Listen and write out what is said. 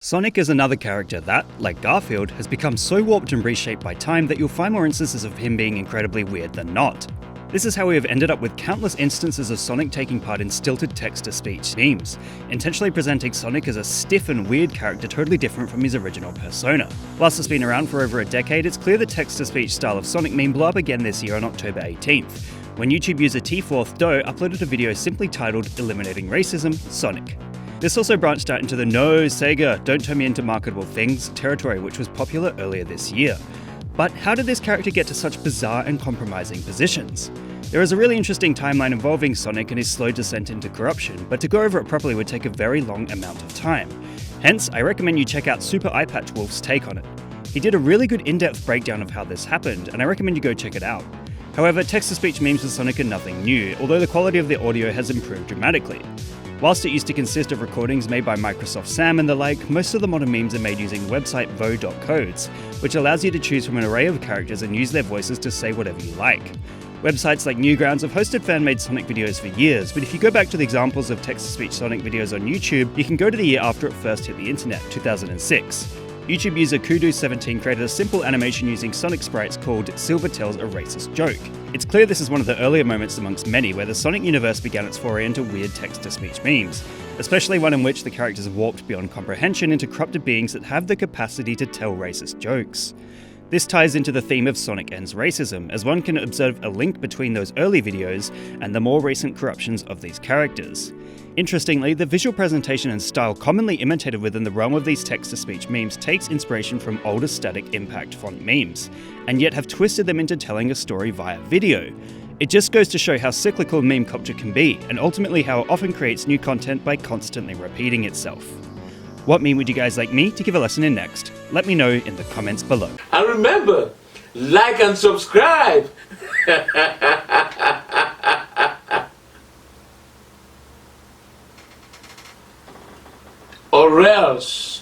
Sonic is another character that, like Garfield, has become so warped and reshaped by time that you'll find more instances of him being incredibly weird than not. This is how we have ended up with countless instances of Sonic taking part in stilted text-to-speech memes, intentionally presenting Sonic as a stiff and weird character totally different from his original persona. Whilst it's been around for over a decade, it's clear the text-to-speech style of Sonic meme blew up again this year on October 18th, when YouTube user T4THDoe uploaded a video simply titled "Eliminating Racism, Sonic." This also branched out into the "No, SEGA, don't turn me into marketable things" territory, which was popular earlier this year. But how did this character get to such bizarre and compromising positions? There is a really interesting timeline involving Sonic and his slow descent into corruption, but to go over it properly would take a very long amount of time. Hence, I recommend you check out Super Eyepatch Wolf's take on it. He did a really good in-depth breakdown of how this happened, and I recommend you go check it out. However, text-to-speech memes with Sonic are nothing new, although the quality of the audio has improved dramatically. Whilst it used to consist of recordings made by Microsoft Sam and the like, most of the modern memes are made using the website vo.codes, which allows you to choose from an array of characters and use their voices to say whatever you like. Websites like Newgrounds have hosted fan-made Sonic videos for years, but if you go back to the examples of text-to-speech Sonic videos on YouTube, you can go to the year after it first hit the internet, 2006. YouTube user Kudu17 created a simple animation using Sonic sprites called "Silver Tells a Racist Joke." It's clear this is one of the earlier moments amongst many where the Sonic universe began its foray into weird text-to-speech memes, especially one in which the characters warped beyond comprehension into corrupted beings that have the capacity to tell racist jokes. This ties into the theme of Sonic Ends Racism, as one can observe a link between those early videos and the more recent corruptions of these characters. Interestingly, the visual presentation and style commonly imitated within the realm of these text-to-speech memes takes inspiration from older static impact font memes, and yet have twisted them into telling a story via video. It just goes to show how cyclical meme culture can be, and ultimately how it often creates new content by constantly repeating itself. What meme would you guys like me to give a lesson in next? Let me know in the comments below. And remember, like and subscribe! Or else.